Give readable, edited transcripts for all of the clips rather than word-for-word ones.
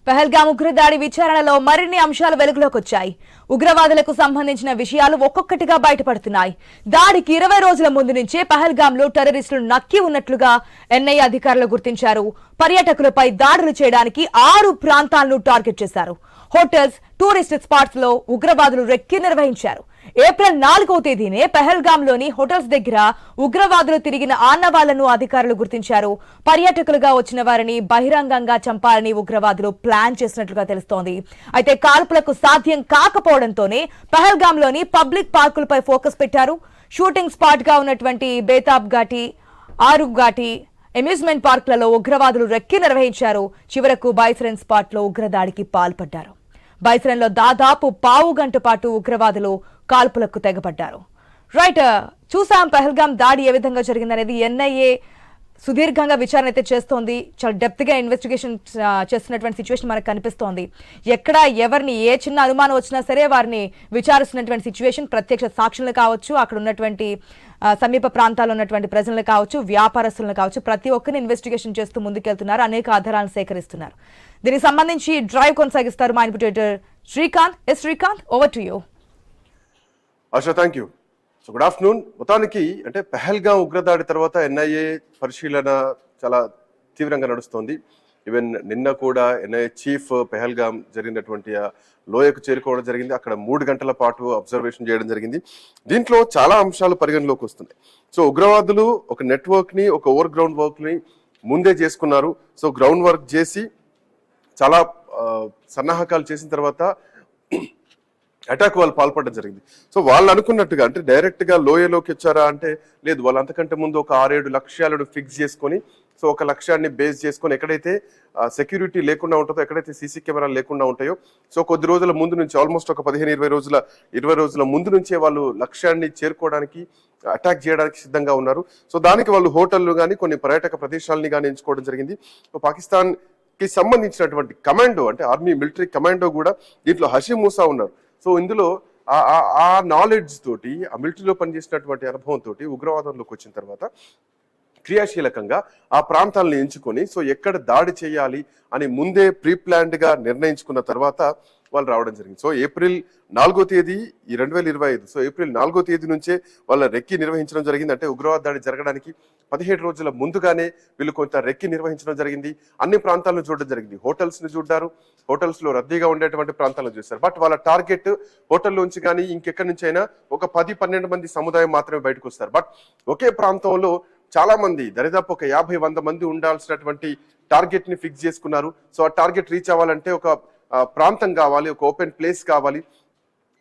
పహల్గామ్ ఉగ్రదాడి విచారణలో మరిన్ని అంశాలు వెలుగులోకి వచ్చాయి. ఉగ్రవాదులకు సంబంధించిన విషయాలు ఒక్కొక్కటిగా బయటపడుతున్నాయి. దాడికి 20 రోజుల ముందు నుంచే పహల్గామ్లో టెర్రరిస్టులు నక్కి ఉన్నట్లుగా ఎన్ఐఏ అధికారులు గుర్తించారు. పర్యాటకులపై దాడులు చేయడానికి 6 ప్రాంతాలను టార్గెట్ చేశారు. హోటల్స్, టూరిస్ట్ స్పాట్స్ లో ఉగ్రవాదులు రెక్కి నిర్వహించారు. ఏప్రిల్ 4వ తేదీనే పహల్గామ్లోని హోటల్స్ దగ్గర ఉగ్రవాదులు తిరిగిన ఆనవాళ్లను అధికారులు గుర్తించారు. పర్యాటకులుగా వచ్చిన వారిని బహిరంగంగా చంపాలని ఉగ్రవాదులు ప్లాన్ చేసినట్లుగా తెలుస్తోంది. అయితే కాల్పులకు సాధ్యం కాకపోవడంతోనే పహల్గామ్లోని పబ్లిక్ పార్కులపై ఫోకస్ పెట్టారు. షూటింగ్ స్పాట్ గా ఉన్నటువంటి బేతాబ్ ఘాటి, ఆరుగ్ ఘాటి, అమ్యూజ్మెంట్ పార్కులలో ఉగ్రవాదులు రెక్కి నిర్వహించారు. చివరకు బైసరన్ స్పాట్ లో ఉగ్రదాడికి పాల్పడ్డారు. బైసరన్ లో దాదాపు పావు గంట పాటు ఉగ్రవాదులు కాల్పులకు తెగబడ్డారు. రైట్, చూసాం పహల్గామ్ దాడి ఏ విధంగా జరిగిందనేది. ఎన్ఐఏ సుదీర్ఘంగా విచారణ అయితే చేస్తోంది. చాలా డెప్త్ గా ఇన్వెస్టిగేషన్ చేస్తున్నటువంటి సిచ్యువేషన్ మనకు కనిపిస్తోంది. ఎక్కడ ఎవరిని ఏ చిన్న అనుమానం వచ్చినా సరే వారిని విచారిస్తున్నటువంటి సిచ్యువేషన్. ప్రత్యక్ష సాక్షులు కావచ్చు, అక్కడ ఉన్నటువంటి సమీప ప్రాంతాల్లో ఉన్నటువంటి ప్రజలను కావచ్చు, వ్యాపారస్తులను కావచ్చు, ప్రతి ఒక్కరిని ఇన్వెస్టిగేషన్ చేస్తూ ముందుకెళ్తున్నారు. అనేక ఆధారాలను సేకరిస్తున్నారు. దీనికి సంబంధించి డ్రైవ్ కొనసాగిస్తారు మా input editor Srikanth. Srikanth, over to you. ASHA, thank you. So good afternoon. మొత్తానికి అంటే పహల్గామ్ ఉగ్రదాడి తర్వాత ఎన్ఐఏ పరిశీలన చాలా తీవ్రంగా నడుస్తోంది. ఈవెన్ నిన్న కూడా ఎన్ఐఏ చీఫ్ పహల్గామ్ జరిగినటువంటి లోయకు చేరుకోవడం జరిగింది. అక్కడ 3 గంటల పాటు అబ్జర్వేషన్ చేయడం జరిగింది. దీంట్లో చాలా అంశాలు పరిగణలోకి వస్తున్నాయి. సో ఉగ్రవాదులు ఒక నెట్వర్క్ ని, ఒక ఓవర్ గ్రౌండ్ వర్క్ ని ముందే చేసుకున్నారు. సో గ్రౌండ్ వర్క్ చేసి చాలా సన్నాహకాలు చేసిన తర్వాత అటాక్ వాళ్ళు పాల్పడడం జరిగింది. సో వాళ్ళు అనుకున్నట్టుగా అంటే డైరెక్ట్ గా లోయలోకి వచ్చారా అంటే లేదు, వాళ్ళు అంతకంటే ముందు ఒక 6-7 లక్ష్యాలను ఫిక్స్ చేసుకొని, సో ఒక లక్ష్యాన్ని బేస్ చేసుకొని ఎక్కడైతే సెక్యూరిటీ లేకుండా ఉంటుందో, ఎక్కడైతే సీసీ కెమెరాలు లేకుండా ఉంటాయో, సో కొద్ది రోజుల ముందు నుంచి ఆల్మోస్ట్ ఒక 15-20 రోజుల ముందు నుంచే వాళ్ళు లక్ష్యాన్ని చేరుకోవడానికి, అటాక్ చేయడానికి సిద్ధంగా ఉన్నారు. సో దానికి వాళ్ళు హోటళ్లు కానీ కొన్ని పర్యాటక ప్రదేశాలని కానీ ఎంచుకోవడం జరిగింది. సో పాకిస్తాన్ కి సంబంధించినటువంటి కమాండో అంటే ఆర్మీ మిలిటరీ కమాండో కూడా దీంట్లో హషీమ్ మూసా ఉన్నారు. సో ఇందులో ఆ నాలెడ్జ్ తోటి, ఆ మిలిటరీలో పనిచేసినటువంటి అనుభవంతో ఉగ్రవాదంలోకి వచ్చిన తర్వాత క్రియాశీలకంగా ఆ ప్రాంతాలను ఎంచుకొని సో ఎక్కడ దాడి చేయాలి అని ముందే ప్రీ ప్లాన్డ్ గా నిర్ణయించుకున్న తర్వాత వాళ్ళు రావడం జరిగింది. సో ఏప్రిల్ 4వ తేదీ 2025, సో ఏప్రిల్ 4వ తేదీ నుంచే వాళ్ళ రెక్కి నిర్వహించడం జరిగింది. అంటే ఉగ్రవాద దాడి జరగడానికి 17 రోజుల ముందుగానే వీళ్ళు కొంత రెక్కి నిర్వహించడం జరిగింది. అన్ని ప్రాంతాలను చూడడం జరిగింది. హోటల్స్ ని చూడ్డారు, హోటల్స్ లో రద్దీగా ఉండేటువంటి ప్రాంతాలను చూస్తారు. బట్ వాళ్ళ టార్గెట్ హోటల్లోంచి కానీ ఇంకెక్కడి నుంచి అయినా ఒక 10-12 మంది సముదాయం మాత్రమే బయటకు వస్తారు. బట్ ఒకే ప్రాంతంలో చాలా మంది, దరిదాపు ఒక 50-100 మంది ఉండాల్సినటువంటి టార్గెట్ ని ఫిక్స్ చేసుకున్నారు. సో ఆ టార్గెట్ రీచ్ అవ్వాలంటే ఒక ప్రాంతం కావాలి, ఒక ఓపెన్ ప్లేస్ కావాలి.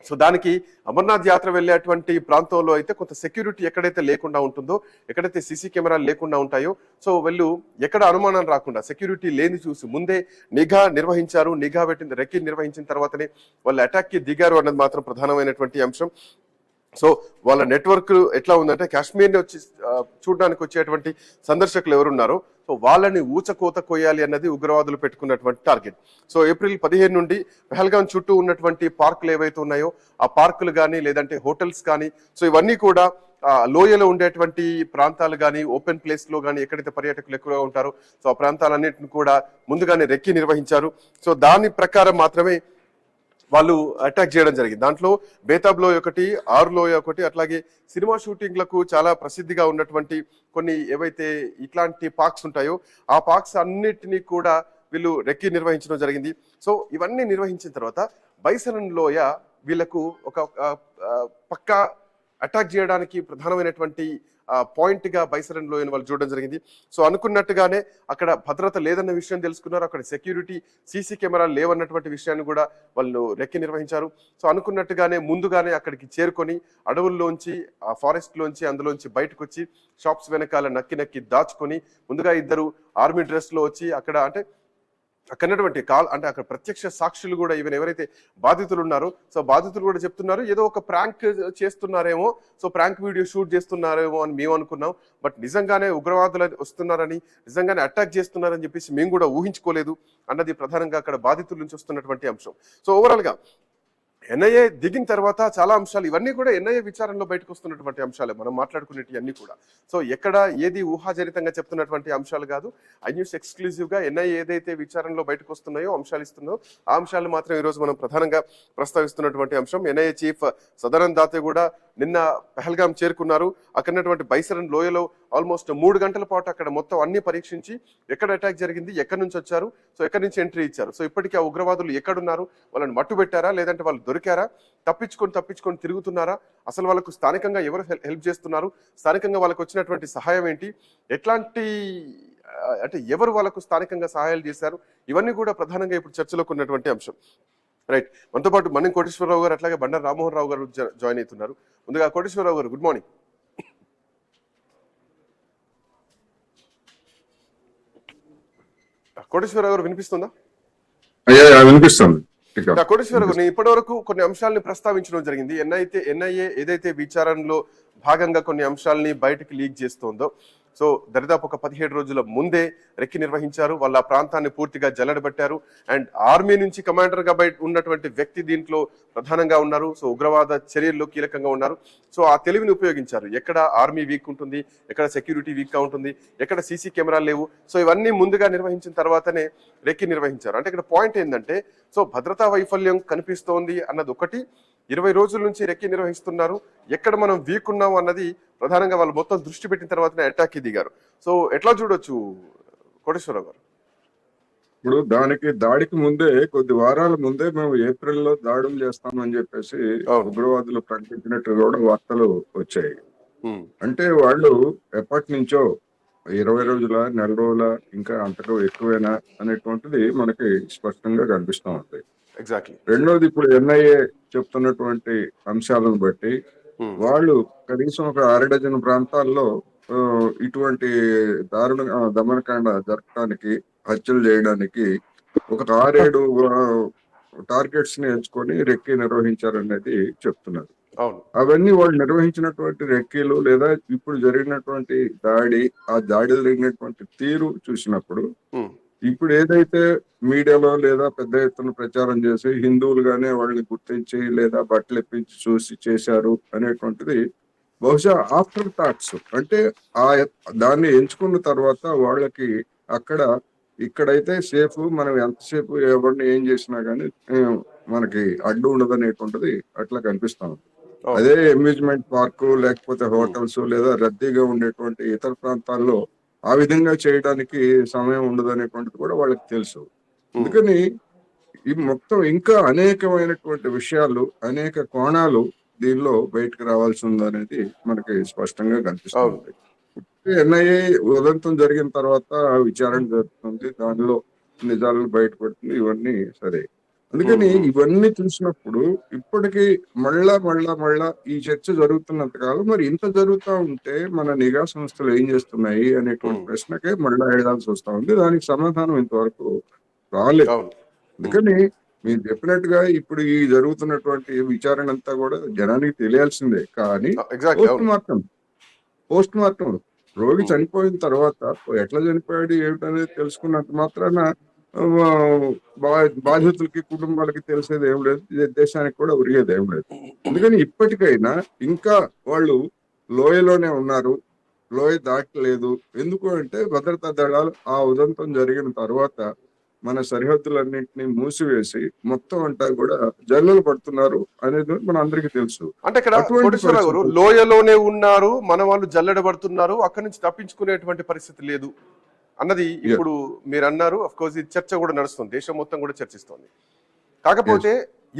సో దానికి అమర్నాథ్ యాత్ర వెళ్ళేటువంటి ప్రాంతంలో అయితే కొంత సెక్యూరిటీ ఎక్కడైతే లేకుండా ఉంటుందో, ఎక్కడైతే సీసీ కెమెరాలు లేకుండా ఉంటాయో, సో వీళ్ళు ఎక్కడ అనుమానం రాకుండా సెక్యూరిటీ లేని చూసి ముందే నిఘా నిర్వహించారు. నిఘా పెట్టిన రెక్కి నిర్వహించిన తర్వాతనే వాళ్ళు అటాక్ కి దిగారు అన్నది మాత్రం ప్రధానమైనటువంటి అంశం. సో వాళ్ళ నెట్వర్క్ ఎట్లా ఉందంటే కాశ్మీర్ని వచ్చి చూడడానికి వచ్చేటువంటి సందర్శకులు ఎవరున్నారో సో వాళ్ళని ఊచకోత కొయ్యాలి అన్నది ఉగ్రవాదులు పెట్టుకున్నటువంటి టార్గెట్. సో ఏప్రిల్ 15 నుండి పహల్గామ్ చుట్టూ ఉన్నటువంటి పార్కులు ఏవైతే ఉన్నాయో ఆ పార్కులు కానీ లేదంటే హోటల్స్ కానీ, సో ఇవన్నీ కూడా లోయలో ఉండేటువంటి ప్రాంతాలు కానీ, ఓపెన్ ప్లేస్ లో కానీ ఎక్కడైతే పర్యాటకులు ఎక్కువగా ఉంటారో సో ఆ ప్రాంతాలన్నింటిని కూడా ముందుగానే రెక్కి నిర్వహించారు. సో దాని ప్రకారం మాత్రమే వాళ్ళు అటాక్ చేయడం జరిగింది. దాంట్లో బేతాబ్ లోయ ఒకటి, ఆరు లోయ ఒకటి, అట్లాగే సినిమా షూటింగ్లకు చాలా ప్రసిద్ధిగా ఉన్నటువంటి కొన్ని ఏవైతే ఇట్లాంటి పార్క్స్ ఉంటాయో ఆ పార్క్స్ అన్నిటినీ కూడా వీళ్ళు రెక్కి నిర్వహించడం జరిగింది. సో ఇవన్నీ నిర్వహించిన తర్వాత బైసరన్ లోయ వీళ్ళకు ఒక పక్కా అటాక్ చేయడానికి ప్రధానమైనటువంటి పాయింట్ గా బైసరన్ లోయను వాళ్ళు చూడడం జరిగింది. సో అనుకున్నట్టుగానే అక్కడ భద్రత లేదన్న విషయం తెలుసుకున్నారు. అక్కడ సెక్యూరిటీ సీసీ కెమెరాలు లేవన్నటువంటి విషయాన్ని కూడా వాళ్ళు రెక్కి నిర్వహించారు. సో అనుకున్నట్టుగానే ముందుగానే అక్కడికి చేరుకొని అడవుల్లోంచి, ఆ ఫారెస్ట్ లోంచి, అందులోంచి బయటకు వచ్చి షాప్స్ వెనకాల నక్కి దాచుకొని ముందుగా 2 ఆర్మీ డ్రెస్ లో వచ్చి అక్కడ అంటే అక్కడటువంటి అంటే అక్కడ ప్రత్యక్ష సాక్షులు కూడా ఈవెన్ ఎవరైతే బాధితులు ఉన్నారో సో బాధితులు కూడా చెప్తున్నారు ఏదో ఒక ప్రాంక్ చేస్తున్నారేమో, సో ప్రాంక్ వీడియో షూట్ చేస్తున్నారేమో అని మేము అనుకున్నాం. బట్ నిజంగానే ఉగ్రవాదులు వస్తున్నారని, నిజంగానే అటాక్ చేస్తున్నారని చెప్పేసి మేము కూడా ఊహించుకోలేదు అన్నది ప్రధానంగా అక్కడ బాధితుల నుంచి వస్తున్నటువంటి అంశం. సో ఓవరాల్ గా ఎన్ఐఏ దిగిన తర్వాత చాలా అంశాలు ఇవన్నీ కూడా ఎన్ఐఏ విచారణలో బయటకు వస్తున్నటువంటి అంశాలే మనం మాట్లాడుకునేటి అన్ని కూడా. సో ఎక్కడ ఏది ఊహాజనితంగా చెప్తున్నటువంటి అంశాలు కాదు. ఐ న్యూస్ ఎక్స్క్లూజివ్ గా ఎన్ఐఏ ఏదైతే విచారణలో బయటకు వస్తున్నాయో అంశాలు ఇస్తున్నాయో ఆ అంశాలు మాత్రం ఈ రోజు మనం ప్రధానంగా ప్రస్తావిస్తున్నటువంటి అంశం. ఎన్ఐఏ చీఫ్ సదరన్ దాతే కూడా నిన్న పహల్గాం చేరుకున్నారు. అక్కడున్నటువంటి బైసరన్ లోయలో ఆల్మోస్ట్ 3 గంటల పాటు అక్కడ మొత్తం అన్ని పరీక్షించి ఎక్కడ అటాక్ జరిగింది, ఎక్కడి నుంచి వచ్చారు, సో ఎక్కడి నుంచి ఎంట్రీ ఇచ్చారు, సో ఇప్పటికీ ఆ ఉగ్రవాదులు ఎక్కడున్నారు, వాళ్ళని మట్టు పెట్టారా, లేదంటే వాళ్ళు దొరికారా, తప్పించుకొని తిరుగుతున్నారా, అసలు వాళ్ళకు స్థానికంగా ఎవరు హెల్ప్ చేస్తున్నారు, స్థానికంగా వాళ్ళకు వచ్చినటువంటి సహాయం ఏంటి, ఎట్లాంటి అంటే ఎవరు వాళ్ళకు స్థానికంగా సహాయాలు చేశారు, ఇవన్నీ కూడా ప్రధానంగా ఇప్పుడు చర్చలోకి ఉన్నటువంటి అంశం. రైట్, మనతో పాటు మన్నం కోటేశ్వరరావు గారు అట్లాగే బండారు రామ్మోహన్ రావు గారు జాయిన్ అవుతున్నారు. ముందుగా కోటేశ్వరరావు గారు గుడ్ మార్నింగ్. కోటేశ్వరరావు గారు వినిపిస్తుందా? వినిపిస్తుంది. కోటేశ్వరరావు గారు, నేను ఇప్పటి వరకు కొన్ని అంశాలని ప్రస్తావించడం జరిగింది. ఎన్ఐఏ ఏదైతే విచారణలో భాగంగా కొన్ని అంశాలని బయటకు లీక్ చేస్తోందో, సో దరిదాపు ఒక 17 రోజుల ముందే రెక్కి నిర్వహించారు. వాళ్ళ ప్రాంతాన్ని పూర్తిగా జల్లెడబట్టారు. అండ్ ఆర్మీ నుంచి కమాండర్ గా బయట ఉన్నటువంటి వ్యక్తి దీంట్లో ప్రధానంగా ఉన్నారు. సో ఉగ్రవాద చర్యల్లో కీలకంగా ఉన్నారు. సో ఆ తెలివిని ఉపయోగించారు. ఎక్కడ ఆర్మీ వీక్ ఉంటుంది, ఎక్కడ సెక్యూరిటీ వీక్ గా ఉంటుంది, ఎక్కడ సీసీ కెమెరాలు లేవు, సో ఇవన్నీ ముందుగా నిర్వహించిన తర్వాతనే రెక్కి నిర్వహించారు. అంటే ఇక్కడ పాయింట్ ఏంటంటే, సో భద్రతా వైఫల్యం కనిపిస్తోంది అన్నది ఒకటి, 20 రోజుల నుంచి రెక్కి నిర్వహిస్తున్నారు, ఎక్కడ మనం వీక్ ఉన్నాం అన్నది ప్రధానంగా వాళ్ళు మొత్తం దృష్టి పెట్టిన తర్వాతనే అటాక్ దిగారు. సో ఎట్లా చూడొచ్చు కోటేశ్వరరావు గారు? ఇప్పుడు దాడికి ముందే కొద్ది వారాల ముందే మేము ఏప్రిల్లో దాడులు చేస్తామని చెప్పేసి ఉగ్రవాదులు ప్రకటించినట్టు కూడా వార్తలు వచ్చాయి. అంటే వాళ్ళు ఎప్పటి నుంచో 20 రోజుల, నెల రోజుల, ఇంకా అంతకు ఎక్కువైనా అనేటువంటిది మనకి స్పష్టంగా కనిపిస్తూ ఉంది. ఎగ్జాక్ట్లీ. రెండోది, ఇప్పుడు ఎన్ఐఏ చెప్తున్నటువంటి అంశాలను బట్టి వాళ్ళు కనీసం ఒక 6 డజన్ ప్రాంతాల్లో ఇటువంటి దారుణ దమనకాండ జరపడానికి, హత్యలు చేయడానికి ఒక 6-7 టార్గెట్స్ ని ఎంచుకొని రెక్కీ నిర్వహించారనేది చెప్తున్నారు. అవన్నీ వాళ్ళు నిర్వహించినటువంటి రెక్కీలు లేదా ఇప్పుడు జరిగినటువంటి ఆ దాడి జరిగినటువంటి తీరు చూసినప్పుడు, ఇప్పుడు ఏదైతే మీడియాలో లేదా పెద్ద ఎత్తున ప్రచారం చేసి హిందువులుగానే వాళ్ళని గుర్తించి లేదా బట్టలు ఎప్పించి చూసి చేశారు అనేటువంటిది బహుశా ఆఫ్టర్ థాట్స్. అంటే దాన్ని ఎంచుకున్న తర్వాత వాళ్ళకి ఇక్కడైతే సేఫ్, మనం ఎంతసేపు ఎవరిని ఏం చేసినా గానీ మనకి అడ్డు ఉండదు అనేటువంటిది అట్లా కనిపిస్తా ఉంది. అదే అమ్యూజ్మెంట్ పార్కు లేకపోతే హోటల్స్ లేదా రద్దీగా ఉండేటువంటి ఇతర ప్రాంతాల్లో ఆ విధంగా చేయడానికి సమయం ఉండదు అనేటువంటిది కూడా వాళ్ళకి తెలుసు. అందుకని ఈ మొత్తం ఇంకా అనేకమైనటువంటి విషయాలు, అనేక కోణాలు దీనిలో బయటకు రావాల్సి ఉందనేది మనకి స్పష్టంగా కనిపిస్తుంది. ఎన్ఐఏ ఉదంతం జరిగిన తర్వాత విచారణ జరుగుతుంది, దానిలో నిజాలను బయటపడుతుంది, ఇవన్నీ సరే. అందుకని ఇవన్నీ చూసినప్పుడు ఇప్పటికీ మళ్ళా ఈ చర్చ జరుగుతున్నంత కాలం మరి ఇంత జరుగుతూ ఉంటే మన నిఘా సంస్థలు ఏం చేస్తున్నాయి అనేటువంటి ప్రశ్నకే మళ్ళా వెళ్ళాల్సి వస్తా ఉంది. దానికి సమాధానం ఇంతవరకు రాలేదు. అందుకని మీరు చెప్పినట్టుగా ఇప్పుడు ఈ జరుగుతున్నటువంటి విచారణ అంతా కూడా జనానికి తెలియాల్సిందే. కానీ పోస్ట్ మార్టం రోగి చనిపోయిన తర్వాత ఎట్లా చనిపోయాడు ఏమిటనేది తెలుసుకున్నంత మాత్రాన బాధితులకి, కుటుంబాలకి తెలిసేది ఏం లేదు, దేశానికి కూడా ఉరిగేది ఏం లేదు. అందుకని ఇప్పటికైనా ఇంకా వాళ్ళు లోయలోనే ఉన్నారు, లోయ దాటలేదు. ఎందుకు అంటే భద్రతా దళాలు ఆ ఉదంతం జరిగిన తర్వాత మన సరిహద్దులన్నింటినీ మూసివేసి మొత్తం అంతా కూడా జల్లలు పడుతున్నారు అనేది మన అందరికీ తెలుసు. అంటే ఇక్కడ లోయలోనే ఉన్నారు, మన వాళ్ళు జల్లెడబడుతున్నారు, అక్కడి నుంచి తప్పించుకునేటువంటి పరిస్థితి లేదు అన్నది ఇప్పుడు మీరు అన్నారు. అఫ్ కోర్స్ ఈ చర్చ కూడా నడుస్తుంది, దేశం మొత్తం కూడా చర్చిస్తోంది. కాకపోతే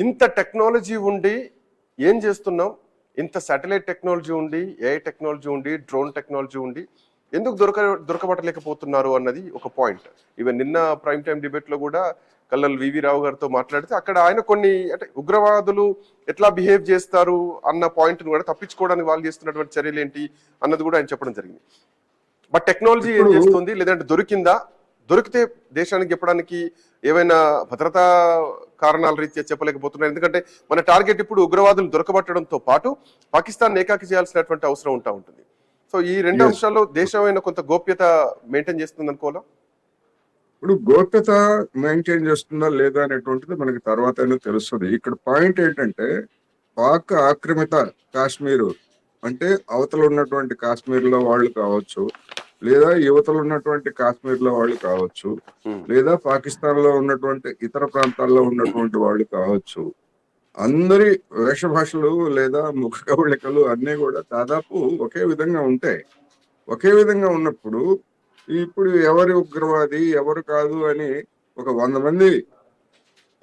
ఇంత టెక్నాలజీ ఉండి ఏం చేస్తున్నాం, ఇంత శాటిలైట్ టెక్నాలజీ ఉండి, ఏఐ టెక్నాలజీ ఉండి, డ్రోన్ టెక్నాలజీ ఉండి ఎందుకు దొరకబట్టలేకపోతున్నారు అన్నది ఒక పాయింట్. ఈవెన్ నిన్న ప్రైమ్ టైం డిబేట్ లో కూడా కల్లల్ వివి రావు గారితో మాట్లాడితే అక్కడ ఆయన కొన్ని అంటే ఉగ్రవాదులు ఎట్లా బిహేవ్ చేస్తారు అన్న పాయింట్ కూడా తప్పించుకోవడానికి వాళ్ళు చేస్తున్నటువంటి చర్యలు ఏంటి అన్నది కూడా ఆయన చెప్పడం జరిగింది. బట్ టెక్నాలజీ ఏం చేస్తుంది, లేదంటే దొరికితే దేశానికి చెప్పడానికి ఏవైనా భద్రతా కారణాల రీత్యా చెప్పలేకపోతున్నారు. ఎందుకంటే మన టార్గెట్ ఇప్పుడు ఉగ్రవాదులు దొరకబట్టడంతో పాటు పాకిస్తాన్ ఏకాకి చేయాల్సినటువంటి అవసరం ఉంటుంది. సో ఈ రెండు అంశాల్లో దేశమైన కొంత గోప్యత మెయింటైన్ చేస్తుంది అనుకోవాలా? ఇప్పుడు గోప్యత మెయింటైన్ చేస్తుందా లేదా అనేటువంటిది మనకి తర్వాత తెలుస్తుంది. ఇక్కడ పాయింట్ ఏంటంటే పాక్ ఆక్రమిత కాశ్మీరు అంటే అవతల ఉన్నటువంటి కాశ్మీర్ లో వాళ్ళు కావచ్చు, లేదా యువతలు ఉన్నటువంటి కాశ్మీర్ లో వాళ్ళు కావచ్చు, లేదా పాకిస్తాన్ లో ఉన్నటువంటి ఇతర ప్రాంతాల్లో ఉన్నటువంటి వాళ్ళు కావచ్చు, అందరి వేషభాషలు లేదా ముఖ కవళికలు అన్ని కూడా దాదాపు ఒకే విధంగా ఉంటాయి. ఒకే విధంగా ఉన్నప్పుడు ఇప్పుడు ఎవరి ఉగ్రవాది ఎవరు కాదు అని ఒక 100 మంది,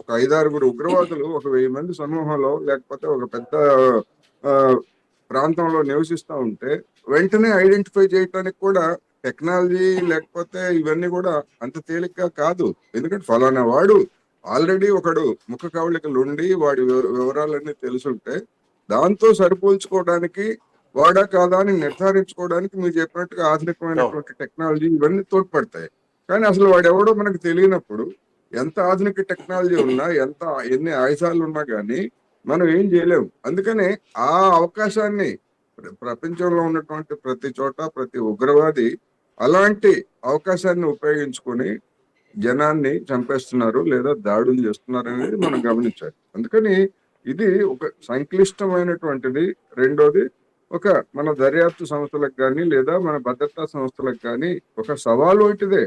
ఒక 5-6 ఉగ్రవాదులు ఒక 1000 మంది సమూహంలో లేకపోతే ఒక పెద్ద ఆ ప్రాంతంలో నివసిస్తూ ఉంటే వెంటనే ఐడెంటిఫై చేయడానికి కూడా టెక్నాలజీ లేకపోతే ఇవన్నీ కూడా అంత తేలిగ్గా కాదు. ఎందుకంటే ఫలానా వాడు ఆల్రెడీ ఒకడు ముఖ కవళికలు ఉండి వాడి వివరాలన్నీ తెలుసుంటే దాంతో సరిపోల్చుకోవడానికి వాడా కాదా అని నిర్ధారించుకోవడానికి మీరు చెప్పినట్టుగా ఆధునికమైనటువంటి టెక్నాలజీ ఇవన్నీ తోడ్పడతాయి. కానీ అసలు వాడెవడో మనకు తెలియనప్పుడు ఎంత ఆధునిక టెక్నాలజీ ఉన్నా ఎన్ని ఆయుధాలు ఉన్నా కానీ మనం ఏం చేయలేము. అందుకనే ఆ అవకాశాన్ని ప్రపంచంలో ఉన్నటువంటి ప్రతి చోట ప్రతి ఉగ్రవాది అలాంటి అవకాశాన్ని ఉపయోగించుకొని జనాన్ని చంపేస్తున్నారు లేదా దాడులు చేస్తున్నారు అనేది మనం గమనించాలి. అందుకని ఇది ఒక సంక్లిష్టమైనటువంటిది. రెండోది ఒక మన దర్యాప్తు సంస్థలకు కానీ లేదా మన భద్రతా సంస్థలకు కానీ ఒక సవాలు ఒకటిదే.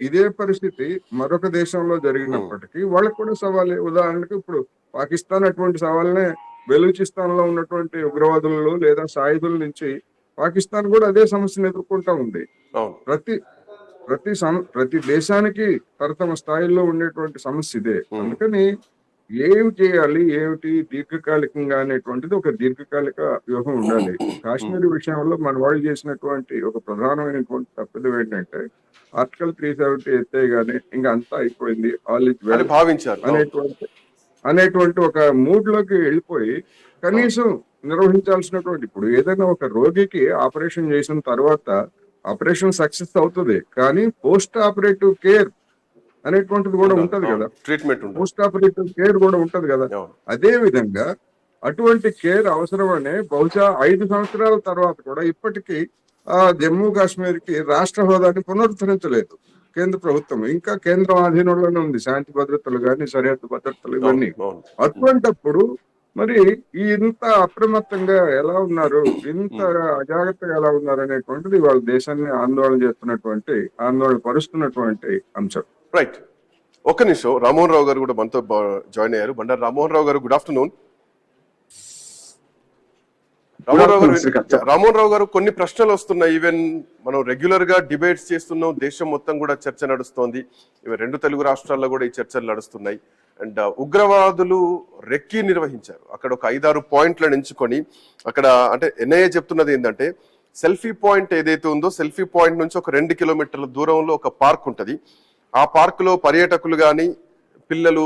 ఇదే పరిస్థితి మరొక దేశంలో జరిగినప్పటికీ వాళ్ళకు కూడా సవాలే. ఉదాహరణకు ఇప్పుడు పాకిస్తాన్ అటువంటి సవాల్నే బెలూచిస్తాన్ లో ఉన్నటువంటి ఉగ్రవాదులు లేదా సాయుధుల నుంచి పాకిస్తాన్ కూడా అదే సమస్యను ఎదుర్కొంటా ఉంది. ప్రతి దేశానికి తమ స్థాయిలో ఉండేటువంటి సమస్య ఇదే. అందుకని ఏమి చేయాలి ఏమిటి దీర్ఘకాలికంగా అనేటువంటిది ఒక దీర్ఘకాలిక వ్యూహం ఉండాలి. కాశ్మీర్ విషయంలో మన వాళ్ళు చేసినటువంటి ఒక ప్రధానమైనటువంటి తప్పిదం ఏంటంటే ఆర్టికల్ 370 ఎత్తేగానే ఇంకా అంతా అయిపోయింది, ఆల్ ఇస్ వెల్ భావించారు అనేటువంటి ఒక మూడ్ లోకి వెళ్ళిపోయి కనీసం నిర్వహించాల్సినటువంటి, ఇప్పుడు ఏదైనా ఒక రోగికి ఆపరేషన్ చేసిన తర్వాత ఆపరేషన్ సక్సెస్ అవుతుంది, కానీ పోస్ట్ ఆపరేటివ్ కేర్ అనేటువంటిది కూడా ఉంటది కదా, ట్రీట్మెంట్ పోస్ట్ ఆపరేటివ్ కేర్ కూడా ఉంటది కదా. అదే విధంగా అటువంటి కేర్ అవసరమనే బహుశా 5 సంవత్సరాల తర్వాత కూడా ఇప్పటికీ జమ్మూ కాశ్మీర్ కి రాష్ట్ర హోదాని పునరుద్ధరించలేదు కేంద్ర ప్రభుత్వం. ఇంకా కేంద్రం ఆధీనంలోనే ఉంది శాంతి భద్రతలు కానీ సరిహద్దు భద్రతలు ఇవన్నీ. అటువంటప్పుడు మరి ఇంత అప్రమత్తంగా ఎలా ఉన్నారు, ఇంత అజాగ్రత్తగా ఎలా ఉన్నారు అనేటువంటిది వాళ్ళ దేశాన్ని ఆందోళన పరుస్తున్నటువంటి అంశం. రైట్, ఒక్క నిమిషం. రామ్మోహన్ రావు గారు కూడా మనతో జాయిన్ అయ్యారు. బండారు రామ్మోహన్ రావు గారు, గుడ్ ఆఫ్టర్నూన్. రామ్మోహన్ రావు గారు, కొన్ని ప్రశ్నలు వస్తున్నాయి. ఈవెన్ మనం రెగ్యులర్ గా డిబేట్స్ చేస్తున్నాం, దేశం మొత్తం కూడా చర్చ నడుస్తోంది. ఇవి 2 తెలుగు రాష్ట్రాల్లో కూడా ఈ చర్చలు నడుస్తున్నాయి. అండ్ ఉగ్రవాదులు రెక్కీ నిర్వహించారు. అక్కడ ఒక 5-6 పాయింట్లను ఎంచుకొని అక్కడ అంటే ఎన్ఐఏ చెప్తున్నది ఏంటంటే సెల్ఫీ పాయింట్ ఏదైతే ఉందో సెల్ఫీ పాయింట్ నుంచి ఒక 2 కిలోమీటర్ల దూరంలో ఒక పార్క్ ఉంటుంది. ఆ పార్క్ లో పర్యాటకులు కానీ పిల్లలు,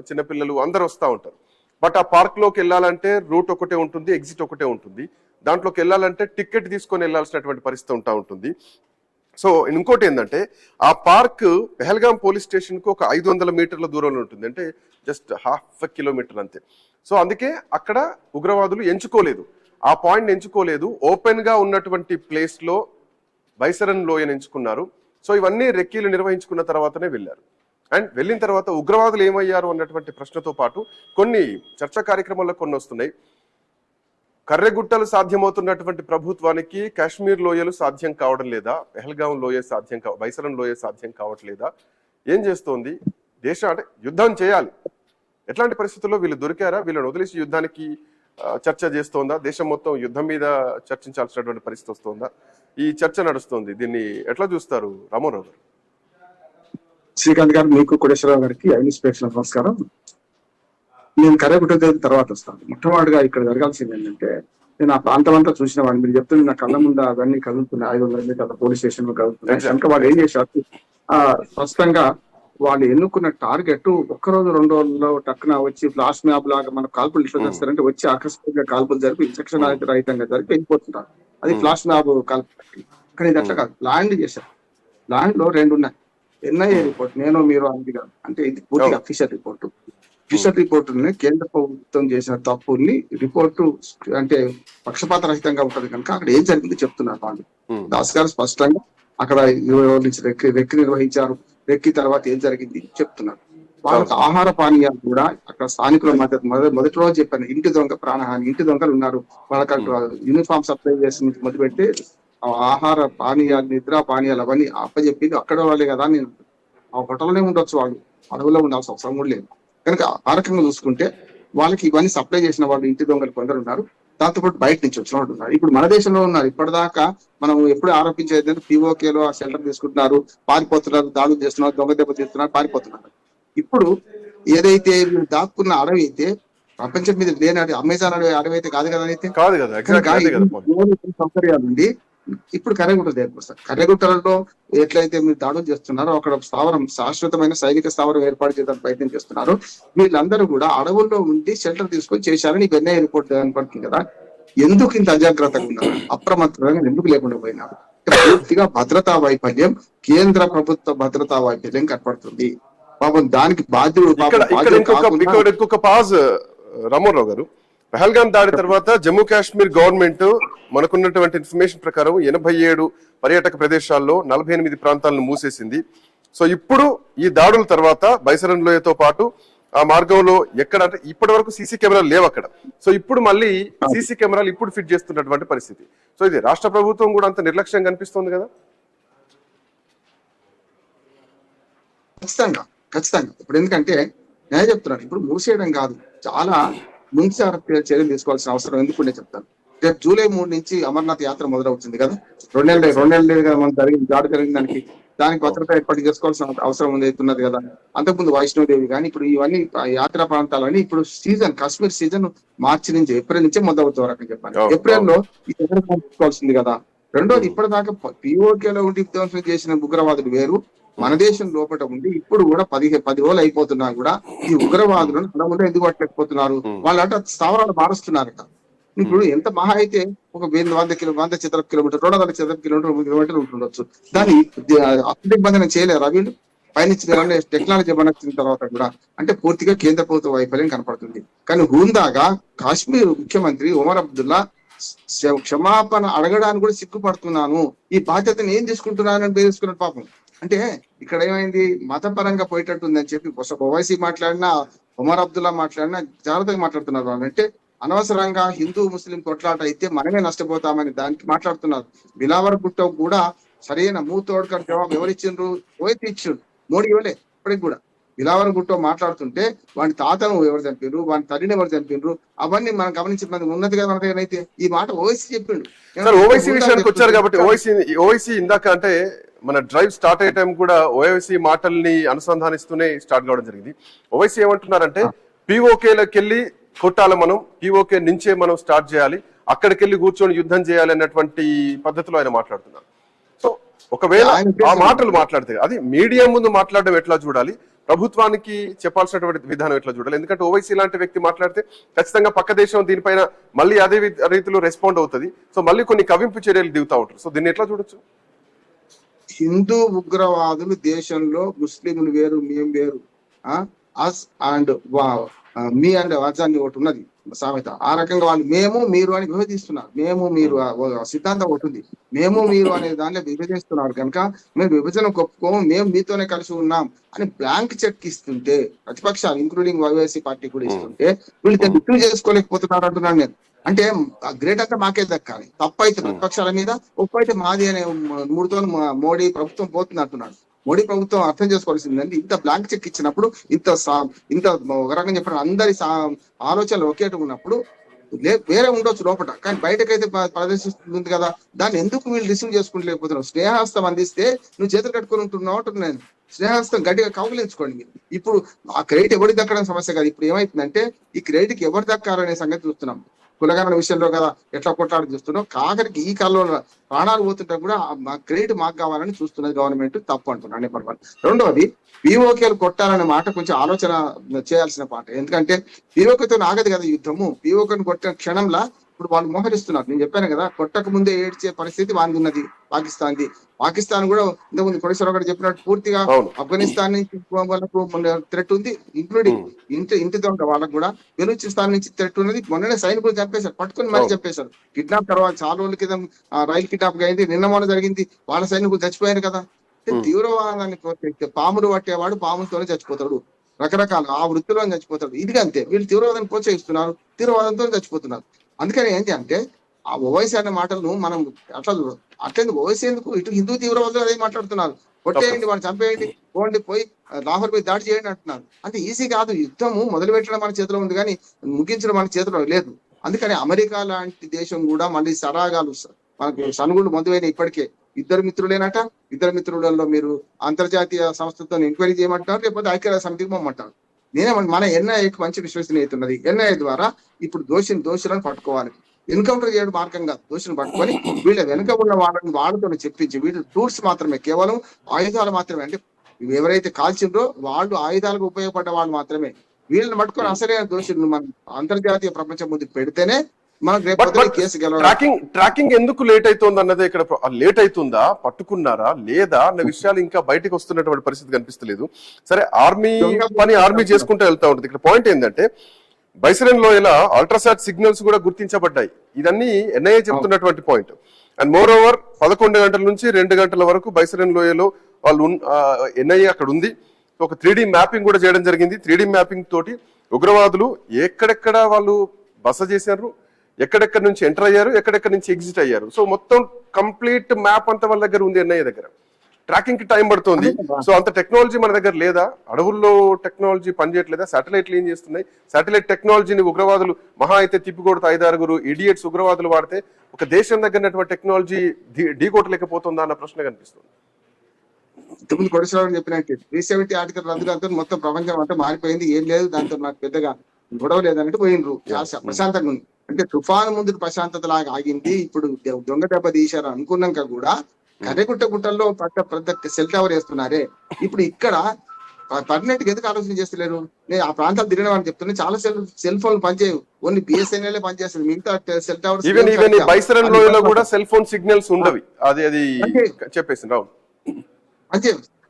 చిన్నపిల్లలు అందరు వస్తూ ఉంటారు. బట్ ఆ పార్క్ లోకి వెళ్ళాలంటే రూట్ ఒకటే ఉంటుంది, ఎగ్జిట్ ఒకటే ఉంటుంది. దాంట్లోకి వెళ్ళాలంటే టికెట్ తీసుకొని వెళ్ళాల్సినటువంటి పరిస్థితి ఉంటుంది. సో ఇంకోటి ఏంటంటే ఆ పార్క్ పెహల్గాం పోలీస్ స్టేషన్ కు ఒక 500 మీటర్ల దూరంలో ఉంటుంది, అంటే జస్ట్ 1/2 కిలోమీటర్ అంతే. సో అందుకే అక్కడ ఉగ్రవాదులు ఎంచుకోలేదు, ఆ పాయింట్ ఎంచుకోలేదు. ఓపెన్ గా ఉన్నటువంటి ప్లేస్ లో బైసరన్ లోయని ఎంచుకున్నారు. సో ఇవన్నీ రెక్కీలు నిర్వహించుకున్న తర్వాతనే వెళ్ళారు. అండ్ వెళ్ళిన తర్వాత ఉగ్రవాదులు ఏమయ్యారు అన్నటువంటి ప్రశ్నతో పాటు కొన్ని చర్చా కార్యక్రమాల్లో కొన్ని వస్తున్నాయి. కర్రెగుట్టలు సాధ్యమవుతున్నటువంటి ప్రభుత్వానికి కాశ్మీర్ లోయలు సాధ్యం కావడం లేదా, పెహల్గాం లోయ బైసరన్ లోయ సాధ్యం కావట్లేదా, ఏం చేస్తోంది దేశం? అంటే యుద్ధం చేయాలి, ఎట్లాంటి పరిస్థితుల్లో వీళ్ళు దొరికారా, వీళ్ళని వదిలేసి యుద్ధానికి చర్చ చేస్తోందా, దేశం మొత్తం యుద్ధం మీద చర్చించాల్సినటువంటి పరిస్థితి వస్తుందా? ఈ చర్చ నడుస్తోంది, దీన్ని ఎట్లా చూస్తారు రామ్మోహన్ రావు గారు? శ్రీకాంత్ గారు, మీకు కోటేశ్వరరావు గారికి ఐనిస్ ప్రేక్షణ నమస్కారం. నేను కర్రెగుట్ట తర్వాత వస్తాను. మొట్టమొదటిగా ఇక్కడ జరగాల్సింది ఏంటంటే, నేను ఆ ప్రాంతం అంతా చూసిన వాడిని, మీరు చెప్తుంది నా కళ్ళ ముందు అవన్నీ కదులుతున్నాయి, 500 మీటర్ల పోలీస్ స్టేషన్ లో కదులుతున్నాయి. కనుక వాళ్ళు ఏం చేశారు, స్పష్టంగా వాళ్ళు ఎన్నుకున్న టార్గెట్ 1 రోజు 2 రోజుల్లో టక్కున వచ్చి ఫ్లాష్ మ్యాప్ లాగా మన కాల్పులు ఇట్లా చేస్తారంటే వచ్చి ఆకస్మికంగా కాల్పులు జరిపి ఇన్స్ట్రక్షన్ రహితంగా జరిపి వెళ్ళిపోతుంటారు. అది ఫ్లాష్ మ్యాప్ కాల్పు. కానీ ఇది అట్లా కాదు, ల్యాండ్ చేశారు. ల్యాండ్ లో 2 ఉన్నాయి. ఎన్ఐఏ రిపోర్ట్, నేను మీరు అనేది కాదు, అంటే ఇది పూర్తిగా అఫీషియల్ రిపోర్టు. అఫీషియల్ రిపోర్టుని కేంద్ర ప్రభుత్వం చేసిన తప్పుల్ని రిపోర్టు అంటే పక్షపాత రహితంగా ఉంటది కనుక అక్కడ ఏం జరిగింది చెప్తున్నారు వాళ్ళు. దాస్ గారు స్పష్టంగా అక్కడ 20 రోజుల నుంచి రెక్కి నిర్వహించారు. రెక్కి తర్వాత ఏం జరిగింది చెప్తున్నారు. వాళ్ళకి ఆహార పానీయాలు కూడా అక్కడ స్థానికుల మద్దతు మొదటి రోజు చెప్పాను, ఇంటి దొంగ ప్రాణహాని, ఇంటి దొంగలు ఉన్నారు. వాళ్ళకి అక్కడ యూనిఫామ్ సప్లై చేసి మొదలుపెట్టి ఆహార పానీయాలు, నిద్ర పానీయాలు అవన్నీ అప్పచెప్పింది అక్కడ వాళ్ళే కదా. నేను ఆ హోటల్లోనే ఉండొచ్చు, వాళ్ళు అడవుల్లో ఉండాల్సిన అవసరం కూడా లేదు. కనుక ఆ రకంగా చూసుకుంటే వాళ్ళకి ఇవన్నీ సప్లై చేసిన వాళ్ళు ఇంటి దొంగలు కొందరు ఉన్నారు. దాంతోపాటు బయట నుంచి వచ్చిన వాళ్ళు ఉన్నారు. ఇప్పుడు మన దేశంలో ఉన్నారు. ఇప్పటిదాకా మనం ఎప్పుడు ఆరోపించేది పీఓకేలో షెల్టర్ తీసుకుంటున్నారు, పారిపోతున్నారు, దాడులు చేస్తున్నారు, దొంగ దెబ్బ తీస్తున్నారు, పారిపోతున్నారు. ఇప్పుడు ఏదైతే దాక్కున్న అడవి అయితే ప్రపంచం మీద లేని అమెజాన్ అడవి అయితే కాదు కదా. అయితే కాదు కదా, సౌకర్యాలు ఉండి ఇప్పుడు కర్రెగుట్ట దగ్గరకు వస్తారు. కర్రెగుట్టలలో ఎట్లయితే మీరు దాడులు చేస్తున్నారో అక్కడ స్థావరం, శాశ్వతమైన సైనిక స్థావరం ఏర్పాటు చేయడానికి ప్రయత్నం చేస్తున్నారు. వీళ్ళందరూ కూడా అడవుల్లో ఉండి షెల్టర్ తీసుకొని చేశారని ఎన్ఐ రిపోర్ట్ కనపడుతుంది కదా. ఎందుకు ఇంత అజాగ్రత్తగా ఉన్నారు, అప్రమత్తంగా ఎందుకు లేకుండా పోయినారు? పూర్తిగా భద్రతా వైఫల్యం, కేంద్ర ప్రభుత్వ భద్రతా వైఫల్యం కనపడుతుంది. పాపం దానికి బాధ్యుడు ఇంకొక పాజ్ రామోహన్ రావు గారు, పహల్గాం దాడి తర్వాత జమ్మూ కాశ్మీర్ గవర్నమెంట్ మనకున్నటువంటి ఇన్ఫర్మేషన్ ప్రకారం 87 పర్యాటక ప్రదేశాల్లో 48 ప్రాంతాలను మూసేసింది. సో ఇప్పుడు ఈ దాడుల తర్వాత బైసరన్ లోయతో పాటు ఆ మార్గంలో ఎక్కడ అంటే ఇప్పటి వరకు సీసీ కెమెరాలు లేవు అక్కడ. సో ఇప్పుడు మళ్ళీ సీసీ కెమెరాలు ఇప్పుడు ఫిట్ చేస్తున్నటువంటి పరిస్థితి. సో ఇది రాష్ట్ర ప్రభుత్వం కూడా అంత నిర్లక్ష్యం కనిపిస్తుంది కదా. ఖచ్చితంగా ఇప్పుడు ఎందుకంటే నేను చెప్తున్నాను, ఇప్పుడు మూసేయడం కాదు, చాలా ముందు చర్యలు తీసుకోవాల్సిన అవసరం ఎందుకు నేను చెప్తాను. రేపు జూలై 3 నుంచి అమర్నాథ్ యాత్ర మొదలవుతుంది కదా. 2 నెలలు మనం జరిగిన దానికి భద్రత ఏర్పాటు చేసుకోవాల్సిన అవసరం ఉన్నది కదా. అంతకుముందు వైష్ణోదేవి కానీ ఇప్పుడు ఇవన్నీ యాత్రా ప్రాంతాలని ఇప్పుడు సీజన్, కాశ్మీర్ సీజన్ మార్చి నుంచి ఏప్రిల్ నుంచే మొదలవుతారు అని చెప్పాను. ఏప్రిల్ లో ఈ తీసుకోవాల్సింది కదా. రెండోది, ఇప్పటిదాకా పిఓకేలో ఉండి విధ్వంసం చేసిన ఉగ్రవాదులు వేరు, మన దేశం లోపల ఉండి ఇప్పుడు కూడా 10 రోజులు అయిపోతున్నా కూడా ఈ ఉగ్రవాదులను మనముందే ఎందుకు పట్టలేకపోతున్నారు? వాళ్ళంట స్థావరాలు మారుస్తున్నారట. ఇప్పుడు ఎంత మహా అయితే ఒక 100 చదరపు కిలోమీటర్, 200 చదరపు కిలోమీటర్లు ఉంటుండొచ్చు. దాన్ని అప్రతిబంధన చేయలేరు వీళ్ళు. పైనుంచి టెక్నాలజీ వచ్చిన తర్వాత కూడా అంటే పూర్తిగా కేంద్ర ప్రభుత్వ వైఫల్యం కనపడుతుంది. కానీ హుందాగా కాశ్మీర్ ముఖ్యమంత్రి ఒమర్ అబ్దుల్లా క్షమాపణ అడగడానికి కూడా సిగ్గుపడుతున్నాను, ఈ బాధ్యతను ఏం తీసుకుంటున్నానని పేరుకున్నాడు పాపం. అంటే ఇక్కడ ఏమైంది, మతపరంగా పోయేటట్టుందని చెప్పి ఓవైసీ మాట్లాడినా, ఒమర్ అబ్దుల్లా మాట్లాడినా జాగ్రత్తగా మాట్లాడుతున్నారు. అంటే అనవసరంగా హిందూ ముస్లిం కొట్లాట అయితే మనమే నష్టపోతామని దానికి మాట్లాడుతున్నారు. బిలావర్ గుట్టో కూడా సరైన మూతోడ్కర్ జవాబు ఎవరిచ్చిండ్రు? ఓవైసీ ఇచ్చిండ్రు, మోడీ ఇవ్వలే. ఇప్పటికి కూడా బిలావర్ గుట్టో మాట్లాడుతుంటే వాడి తాతను ఎవరు చంపిండ్రు, వాడి తల్లిని ఎవరు చంపిండ్రు, అవన్నీ మనం గమనించిన ఉన్నది కదా. మనకైతే ఈ మాట ఓవైసీ చెప్పిండు. ఓవైసీ విషయానికి వచ్చారు కాబట్టి ఓవైసీ ఇందాక అంటే మన డ్రైవ్ స్టార్ట్ అయ్యే టైం కూడా ఓవైసీ మాటల్ని అనుసంధానిస్తూనే స్టార్ట్ కావడం జరిగింది. ఓవైసీ ఏమంటున్నారంటే పిఓకేలోకి వెళ్ళి కొట్టాలి, మనం పిఓకే నుంచే మనం స్టార్ట్ చేయాలి, అక్కడికి వెళ్ళి కూర్చొని యుద్ధం చేయాలి అన్నటువంటి పద్ధతిలో ఆయన మాట్లాడుతున్నారు. సో ఒకవేళ ఆ మాటలు మాట్లాడితే అది మీడియా ముందు మాట్లాడడం ఎట్లా చూడాలి, ప్రభుత్వానికి చెప్పాల్సినటువంటి విధానం ఎట్లా చూడాలి? ఎందుకంటే ఓవైసీ లాంటి వ్యక్తి మాట్లాడితే ఖచ్చితంగా పక్క దేశం దీనిపైన మళ్ళీ అదే రీతిలో రెస్పాండ్ అవుతుంది. సో మళ్ళీ కొన్ని కవింపు చర్యలు దిగుతూ ఉంటారు. సో దీన్ని ఎట్లా చూడొచ్చు? హిందూ ఉగ్రవాదులు దేశంలో ముస్లింలు వేరు, మేం వేరు, అస్ అండ్ మీ అండ్ అజ్ అని ఒకటి ఉన్నది సామెత. ఆ రకంగా వాళ్ళు మేము మీరు అని విభజిస్తున్నారు. మేము మీరు సిద్ధాంతం ఒకటి ఉంది, మేము మీరు అనే దానిలో విభజిస్తున్నారు. కనుక మేము విభజన ఒప్పుకోము, మేము మీతోనే కలిసి ఉన్నాం అని బ్లాంక్ చెక్ ఇస్తుంటే ప్రతిపక్షాలు ఇంక్లూడింగ్ వైఎస్సీ పార్టీ కూడా ఇస్తుంటే వీళ్ళు దాన్ని రిసీవ్ చేసుకోలేకపోతున్నారు అంటున్నాను నేను. అంటే గ్రేట్ అంతా మాకే దక్కాలి, తప్పైతే ప్రతిపక్షాల మీద, ఒప్పు అయితే మాది అనే 3తో మోడీ ప్రభుత్వం పోతుంది అంటున్నాడు. మోడీ ప్రభుత్వం అర్థం చేసుకోవాల్సిందండి, ఇంత బ్లాంక్ చెక్ ఇచ్చినప్పుడు, ఇంత ఒక రకంగా చెప్పిన అందరి ఆలోచనలు ఒకేట ఉన్నప్పుడు వేరే ఉండొచ్చు లోపల, కానీ బయటకైతే ప్రదర్శిస్తుంది కదా. దాన్ని ఎందుకు వీళ్ళు రిసీవ్ చేసుకుంటలేకపోతున్నారు? స్నేహస్తం అందిస్తే నువ్వు చేతులు కట్టుకుని ఉంటున్నావు అంటున్నాను. స్నేహస్తం గట్టిగా కౌగులించుకోండి మీరు. ఇప్పుడు ఆ క్రెడిట్ ఎవరికి దక్కడం సమస్య కాదు. ఇప్పుడు ఏమైతుందంటే ఈ క్రెడిట్ ఎవరు దక్కారనే సంగతి చూస్తున్నాం. కులగణన విషయంలో కదా ఎట్లా కొట్లాడి చూస్తున్నాం, కాకరికి ఈ కాలంలో ప్రాణాలు పోతుంటే కూడా క్రెడిట్ మాకు కావాలని చూస్తున్నది గవర్నమెంట్, తప్పు అంటున్నాను నెంబర్ 1. రెండవది, పిఓకేలు కొట్టాలనే మాట కొంచెం ఆలోచన చేయాల్సిన పాట. ఎందుకంటే పిఓకేతో ఆగదు కదా యుద్ధము. పిఓకేను కొట్టిన క్షణంలో ఇప్పుడు వాళ్ళు మోహరిస్తున్నారు. నేను చెప్పాను కదా, కొట్టక ముందే ఏడ్చే పరిస్థితి వానికి ఉన్నది పాకిస్తాన్ది. పాకిస్తాన్ కూడా ఇంతకుముందు కోటేశ్వరరావు గారు చెప్పినట్టు పూర్తిగా అవును. ఆఫ్ఘనిస్తాన్ నుంచి వాళ్ళకు థ్రెట్ ఉంది, ఇంక్లూడింగ్ ఇంటి దొంగ వాళ్ళకు కూడా బెలూచిస్తాన్ నుంచి థ్రెట్ ఉన్నది. మొన్ననే సైనికులు చంపేశారు, పట్టుకుని మరీ చంపేశారు. కిడ్నాప్ తర్వాత చాలా రోజుల క్రితం రైలు కిడ్నాప్ అయింది, నిన్న మొన్న జరిగింది, వాళ్ళ సైనికులు చచ్చిపోయారు కదా. తీవ్రవాదాన్ని ప్రోత్సహిస్తే పాములు పట్టేవాడు పాములతోనే చచ్చిపోతాడు, రకరకాల ఆ వృత్తిలో చచ్చిపోతాడు. ఇది అంతే, వీళ్ళు తీవ్రవాదాన్ని ప్రోత్సహిస్తున్నారు, తీవ్రవాదంతో చచ్చిపోతున్నారు. అందుకని ఏంటి అంటే ఆ ఓవైసీ అనే మాటలను మనం అట్లేదు ఓవైసీ ఎందుకు, ఇటు హిందూ తీవ్రవాదులు అదే మాట్లాడుతున్నారు. కొట్టేయండి, వాళ్ళు చంపేయండి, పోండి, పోయి లాహోర్ పోయి దాడి చేయండి అంటున్నారు. అంటే ఈజీ కాదు. యుద్ధము మొదలు పెట్టడం మన చేతిలో ఉంది కానీ ముగించడం మన చేతిలో లేదు. అందుకని అమెరికా లాంటి దేశం కూడా మళ్ళీ సరాగాలు మనకు సనుగులు మొదలైన ఇప్పటికే ఇద్దరు మిత్రులేనట. ఇద్దరు మిత్రులలో మీరు అంతర్జాతీయ సంస్థతో ఎంక్వైరీ చేయమంటారు, లేకపోతే ఐక్యరాజ్య సమితికి పంపమంటారు. మన ఎన్ఐఏకి మంచి విశ్వసనీయత ఉన్నది. ఎన్ఐఏ ద్వారా ఇప్పుడు దోషులను పట్టుకోవాలి. ఎన్కౌంటర్ చేయడం మార్గం కాదు, దోషులను పట్టుకొని వీళ్ళ వెనుక ఉన్న వాళ్ళని వాళ్ళతో చెప్పించి, వీళ్ళు టూల్స్ మాత్రమే, కేవలం ఆయుధాలు మాత్రమే. అంటే ఎవరైతే కాల్చిండ్రో వాళ్ళు ఆయుధాలకు ఉపయోగపడ్డ వాళ్ళు మాత్రమే. వీళ్ళని పట్టుకొని అసలైన దోషులను మనం అంతర్జాతీయ ప్రపంచం ముందుకు పెడితేనే మనకు రేపు కేసు ట్రాకింగ్ ఎందుకు లేట్ అవుతుంది అన్నది ఇక్కడ లేట్ అవుతుందా, పట్టుకున్నారా లేదా అన్న విషయాలు ఇంకా బయటకు వస్తున్నటువంటి పరిస్థితి కనిపిస్తలేదు. సరే, ఆర్మీ చేసుకుంటూ వెళ్తా ఉంటుంది. ఇక్కడ పాయింట్ ఏంటంటే బైసరన్ లోయల అల్ట్రాసాట్ సిగ్నల్స్ కూడా గుర్తించబడ్డాయి. ఇదన్నీ ఎన్ఐఏ చెప్తున్నటువంటి పాయింట్. అండ్ మోర్ ఓవర్ 11 గంటల నుంచి 2 గంటల వరకు బైసరన్ లోయలో వాళ్ళు ఎన్ఐఏ అక్కడ ఉంది. ఒక 3D మ్యాపింగ్ కూడా చేయడం జరిగింది. 3D మ్యాపింగ్ తోటి ఉగ్రవాదులు ఎక్కడెక్కడ వాళ్ళు బస చేశారు, ఎక్కడెక్కడ నుంచి ఎంటర్ అయ్యారు, ఎక్కడెక్కడ నుంచి ఎగ్జిట్ అయ్యారు. సో మొత్తం కంప్లీట్ మ్యాప్ అంతా వాళ్ళ దగ్గర ఉంది, ఎన్ఐఏ దగ్గర. ట్రాకింగ్ కి టైం పడుతుంది. సో అంత టెక్నాలజీ మన దగ్గర లేదా? అడవుల్లో టెక్నాలజీ పనిచేయట్లేదా? శాటిలైట్లు ఏం చేస్తున్నాయి? శాటిలైట్ టెక్నాలజీని ఉగ్రవాదులు మహా అయితే తిప్పికొడుతూ 5-6 ఇడియట్స్ ఉగ్రవాదులు వాడితే ఒక దేశం దగ్గర టెక్నాలజీ ఢీకొట్టలేకపోతుందా అన్న ప్రశ్న కనిపిస్తుంది. ఇంతకుముందు కోటేశ్వరరావు చెప్పినట్టు 370 ఆర్టికల్ రద్దు దాంతో మొత్తం ప్రపంచం అంతా మారిపోయింది, ఏం లేదు దాంతో నాకు పెద్దగా గొడవ లేదన్నట్టు పోయినరు. ప్రశాంతంగా ఉంది. అంటే తుఫాను ముందు ప్రశాంతత లాగా ఆగింది. ఇప్పుడు దొంగ దెబ్బ తీశారు అనుకున్నాక కూడా కర్రెగుట్ట గుట్టల్లో పెద్ద సెల్ టవర్ వేస్తున్నారే. ఇప్పుడు ఇక్కడ పర్మనెంట్ ఎందుకు ఆలోచన చేస్తలేరు? నేను ఆ ప్రాంతాలు తిరిగిన వాళ్ళని చెప్తున్నా, చాలా సెల్ ఫోన్లు పనిచేయవు, ఓన్లీ బిఎస్ఎన్ఎల్ పనిచేస్తుంది, మిగతా సెల్ టవర్స్ బైసరన్ లోయలో కూడా సెల్ ఫోన్ సిగ్నల్స్ ఉండవి. అది చెప్పేసి రావు.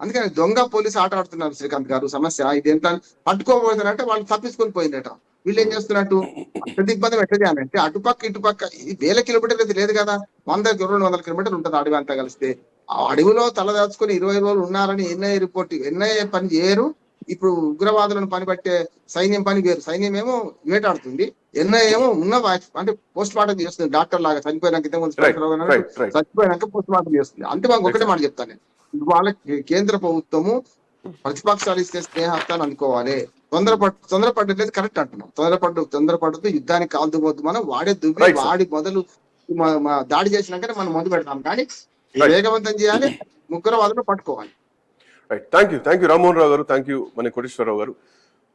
అందుకని దొంగ పోలీసు ఆట ఆడుతున్నారు శ్రీకాంత్ గారు. సమస్య ఇది ఎంత పట్టుకోబోతున్నారంటే వాళ్ళు తప్పించుకొని పోయిందట. వీళ్ళు ఏం చేస్తున్నట్టు అత్యంత ఇబ్బంది ఎట్లా చేయాలంటే అటుపక్క ఇటుపక్క వేల కిలోమీటర్లు అయితే లేదు కదా, 100-200 కిలోమీటర్లు ఉంటుంది అడవి అంతా కలిస్తే. ఆ అడవిలో తలదాచుకొని 20 రోజులు ఉన్నారని ఎన్ఐఏ పని చేయరు. ఇప్పుడు ఉగ్రవాదులను పనిపట్టే సైన్యం పని వేరు. సైన్యం ఏమో వేటాడుతుంది, ఎన్ఐఏ ఏమో అంటే పోస్ట్ మార్టం చేస్తుంది. డాక్టర్ లాగా చనిపోయినాక చచ్చిపోయినాక పోస్ట్ మార్టం చేస్తుంది. అంతే మనకు ఒకటే మాట చెప్తాను, వాళ్ళ కేంద్ర ప్రభుత్వము ప్రతిపక్షాలు ఇస్తే స్నేహత్వాన్ని అనుకోవాలి. తొందరపడ్డట్లేదు కరెక్ట్ అంటున్నాం. తొందరపడుతూ యుద్ధానికి కాల్దుపోద్దు. మనం వాడి మొదలు దాడి చేసినాకనే మనం మొదలు పెడతాం, కానీ వేగవంతం చేయాలి, ఉగ్రవాదులను పట్టుకోవాలి. Right, thank you Rammohan Rao గారు, థ్యాంక్ యూ మన కోటేశ్వరరావు గారు.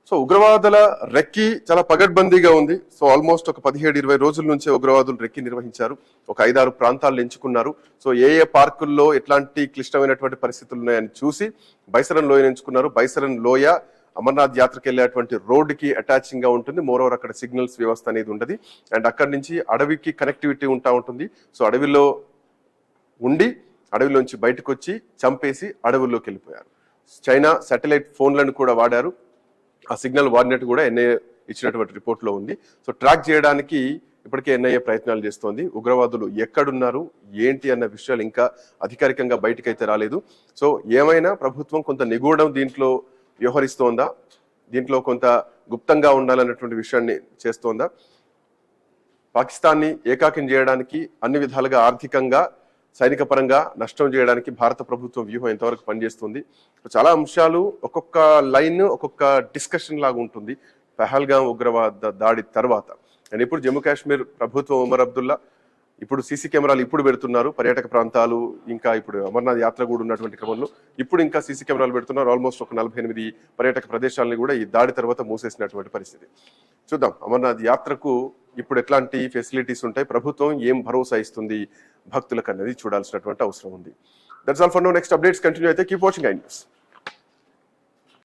సో ఉగ్రవాదుల రెక్కి చాలా పగడ్బందీగా ఉంది. సో ఆల్మోస్ట్ ఒక 17-20 రోజుల నుంచే ఉగ్రవాదులు రెక్కి నిర్వహించారు. ఒక 5-6 ప్రాంతాలను ఎంచుకున్నారు. సో ఏ పార్కుల్లో ఎట్లాంటి క్లిష్టమైనటువంటి పరిస్థితులు ఉన్నాయని చూసి బైసరన్ లోయను ఎంచుకున్నారు. బైసరన్ లోయ అమర్నాథ్ యాత్రకు వెళ్ళేటువంటి రోడ్డుకి అటాచింగ్ గా ఉంటుంది. మోరోవర్ అక్కడ సిగ్నల్స్ వ్యవస్థ అనేది ఉండదు. అండ్ అక్కడి నుంచి అడవికి కనెక్టివిటీ ఉంటుంది. సో అడవిలో ఉండి అడవిలోంచి బయటకు వచ్చి చంపేసి అడవుల్లోకి వెళ్ళిపోయారు. చైనా శాటిలైట్ ఫోన్లను కూడా వాడారు. ఆ సిగ్నల్ వాడినట్టు కూడా ఎన్ఐఏ ఇచ్చినటువంటి రిపోర్ట్లో ఉంది. సో ట్రాక్ చేయడానికి ఇప్పటికే ఎన్ఐఏ ప్రయత్నాలు చేస్తోంది. ఉగ్రవాదులు ఎక్కడున్నారు ఏంటి అన్న విషయాలు ఇంకా అధికారికంగా బయటకైతే రాలేదు. సో ఏమైనా ప్రభుత్వం కొంత నిగూఢం దీంట్లో వ్యవహరిస్తోందా, దీంట్లో కొంత గుప్తంగా ఉండాలన్నటువంటి విషయాన్ని చేస్తోందా, పాకిస్తాన్ని ఏకాకిం చేయడానికి అన్ని విధాలుగా ఆర్థికంగా సైనిక పరంగా నష్టం చేయడానికి భారత ప్రభుత్వం వ్యూహం ఎంతవరకు పనిచేస్తుంది? చాలా అంశాలు ఒక్కొక్క లైన్ ఒక్కొక్క డిస్కషన్ లాగా ఉంటుంది పహల్గామ్ ఉగ్రవాద దాడి తర్వాత. అండ్ ఇప్పుడు జమ్మూ కాశ్మీర్ ప్రభుత్వం ఉమర్ అబ్దుల్లా ఇప్పుడు సీసీ కెమెరాలు ఇప్పుడు పెడుతున్నారు. పర్యాటక ప్రాంతాలు ఇంకా ఇప్పుడు అమర్నాథ్ యాత్ర కూడా ఉన్నటువంటి క్రమంలో ఇప్పుడు ఇంకా సీసీ కెమెరాలు పెడుతున్నారు. ఆల్మోస్ట్ ఒక 48 పర్యాటక ప్రదేశాలను కూడా ఈ దాడి తర్వాత మూసేసినటువంటి పరిస్థితి. చూద్దాం అమర్నాథ్ యాత్రకు ఇప్పుడు ఎట్లాంటి ఫెసిలిటీస్ ఉంటాయి, ప్రభుత్వం ఏం భరోసా ఇస్తుంది భక్తులకు అన్నది చూడాల్సినటువంటి అవసరం ఉంది. That's all for now. Next updates continue అయితే కీప్ వాచింగ్ ఐ న్యూస్.